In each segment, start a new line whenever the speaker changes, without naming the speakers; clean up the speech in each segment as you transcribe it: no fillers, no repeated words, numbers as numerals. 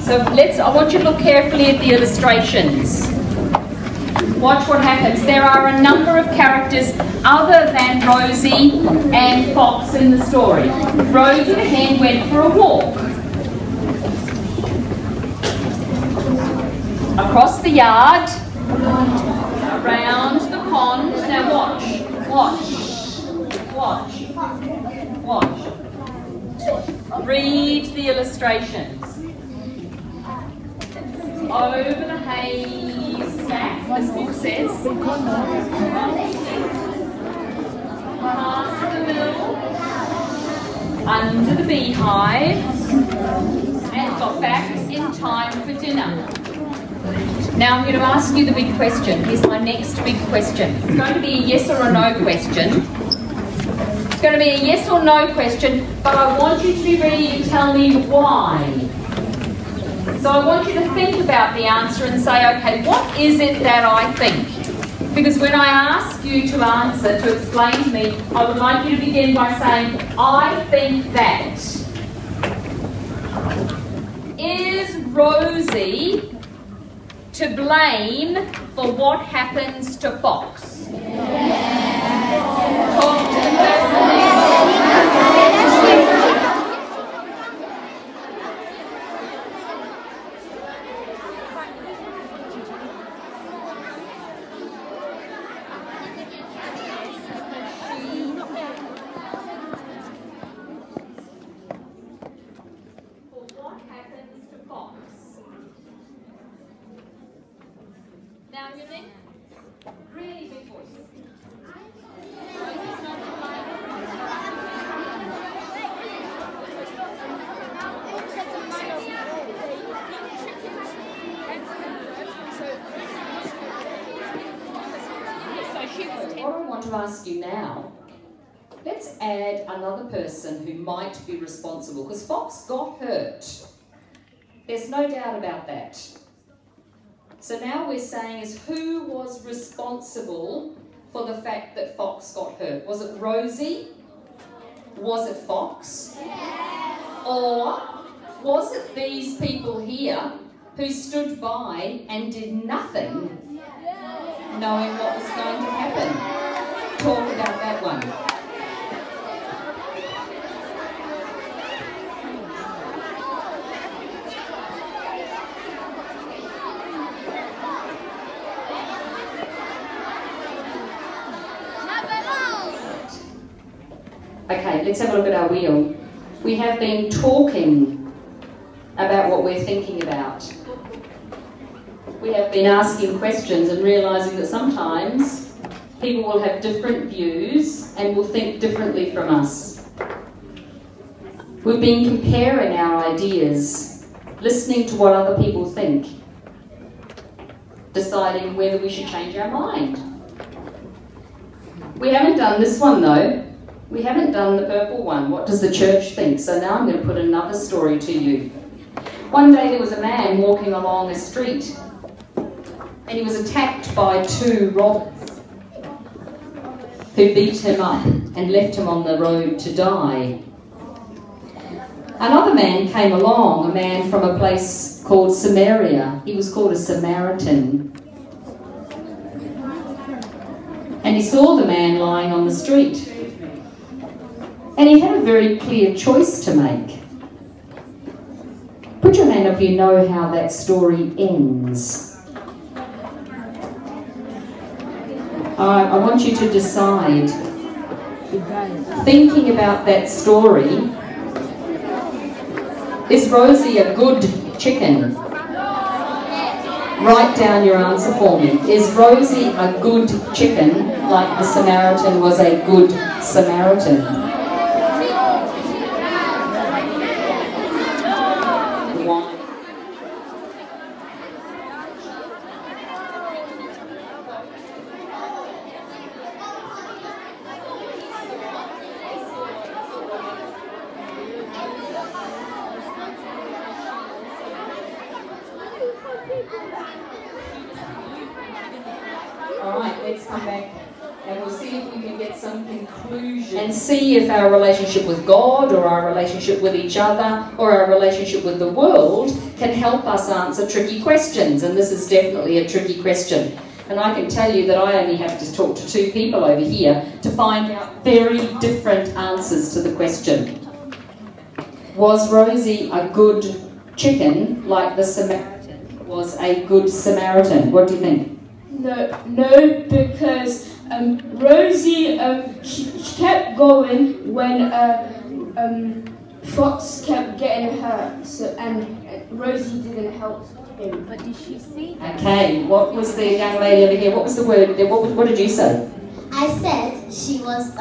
So I want you to look carefully at the illustrations. Watch what happens. There are a number of characters other than Rosie and Fox in the story. Rosie the hen went for a walk. Across the yard, around the pond. Now watch, watch, watch, watch. Read the illustrations. Over the haystack, this book says. Past the mill, under the beehive, and got back in time for dinner. Now I'm going to ask you the big question. Here's my next big question. It's going to be a yes or a no question. It's going to be a yes or no question, but I want you to be ready to tell me why. So I want you to think about the answer and say, okay, what is it that I think? Because when I ask you to answer, to explain to me, I would like you to begin by saying, I think that. Is Rosie to blame for what happens to Fox? Yeah. Talk to the person next. Now you think? Really big voice. What I want to ask you now, let's add another person who might be responsible, because Fox got hurt. There's no doubt about that. So now we're saying is who was responsible for the fact that Fox got hurt? Was it Rosie? Was it Fox? Or was it these people here who stood by and did nothing knowing what was going to happen? Talk about that one. Okay, let's have a look at our wheel. We have been talking about what we're thinking about. We have been asking questions and realising that sometimes people will have different views and will think differently from us. We've been comparing our ideas, listening to what other people think, deciding whether we should change our mind. We haven't done this one though. We haven't done the purple one. What does the church think? So now I'm going to put another story to you. One day there was a man walking along a street and he was attacked by two robbers who beat him up and left him on the road to die. Another man came along, a man from a place called Samaria. He was called a Samaritan. And he saw the man lying on the street. And he had a very clear choice to make. Put your hand up if you know how that story ends. I want you to decide, thinking about that story, is Rosie a good chicken? Write down your answer for me. Is Rosie a good chicken, like the Samaritan was a good Samaritan? Alright, let's come back. And we'll see if we can get some conclusion. And see if our relationship with God, or our relationship with each other, or our relationship with the world can help us answer tricky questions. And this is definitely a tricky question. And I can tell you that I only have to talk to 2 people over here to find out very different answers to the question. Was Rosie a good chicken like the Samaritan was a good Samaritan? What do you think?
No, because Rosie she kept going when Fox kept getting hurt, and Rosie didn't help him.
But did she see?
Okay, what was the young lady over here? What was the word? What did you say?
I said she was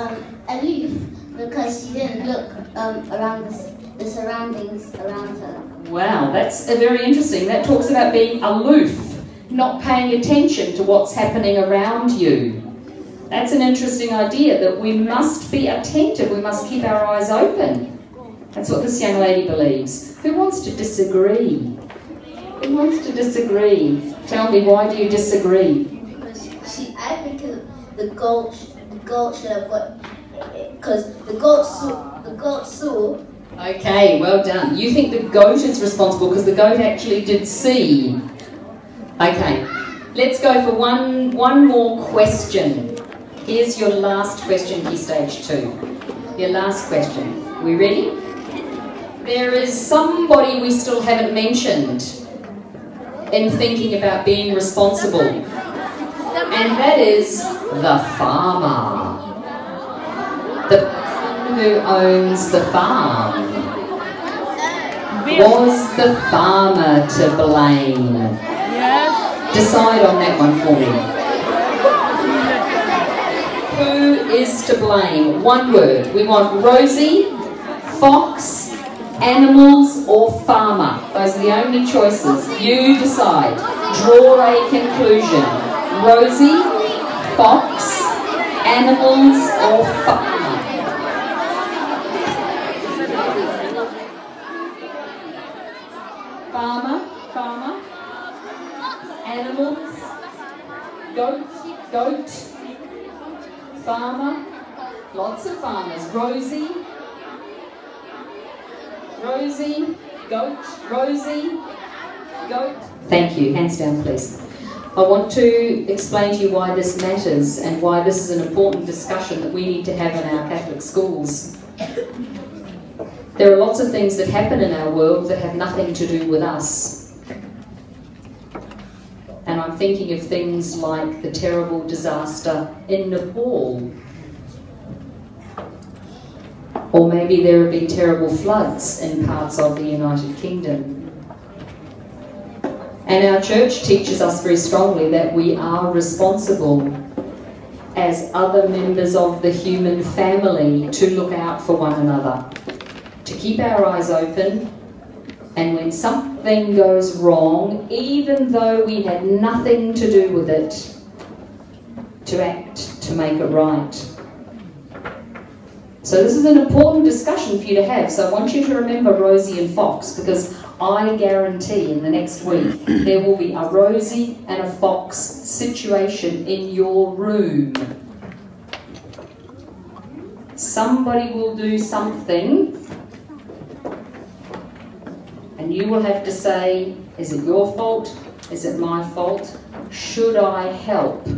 aloof because she didn't look around the surroundings around her.
Wow, that's very interesting. That talks about being aloof, not paying attention to what's happening around you. That's an interesting idea, that we must be attentive, we must keep our eyes open. That's what this young lady believes. Who wants to disagree? Who wants to disagree? Tell me, why do you disagree?
Because I think the goat should have got, because the goat saw.
Okay, well done. You think the goat is responsible because the goat actually did see. Okay, let's go for one more question. Here's your last question, Key Stage 2. Your last question. We ready? There is somebody we still haven't mentioned in thinking about being responsible. And that is the farmer. The person who owns the farm. Was the farmer to blame?
Yes.
Decide on that one for me. Who is to blame? One word. We want Rosie, Fox, animals, or farmer. Those are the only choices. You decide. Draw a conclusion. Rosie, Fox, animals, or farmer. Farmer, animals, goat, farmer, lots of farmers. Rosie, goat. Thank you. Hands down, please. I want to explain to you why this matters and why this is an important discussion that we need to have in our Catholic schools. There are lots of things that happen in our world that have nothing to do with us. And I'm thinking of things like the terrible disaster in Nepal. Or maybe there have been terrible floods in parts of the United Kingdom. And our church teaches us very strongly that we are responsible as other members of the human family to look out for one another, to keep our eyes open, and when something goes wrong, even though we had nothing to do with it, to act to make it right. So this is an important discussion for you to have. So I want you to remember Rosie and Fox, because I guarantee in the next week there will be a Rosie and a Fox situation in your room. Somebody will do something and you will have to say, is it your fault? Is it my fault? Should I help?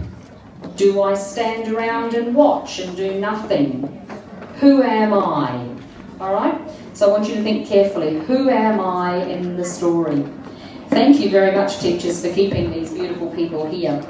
Do I stand around and watch and do nothing? Who am I? Alright? So I want you to think carefully. Who am I in the story? Thank you very much, teachers, for keeping these beautiful people here.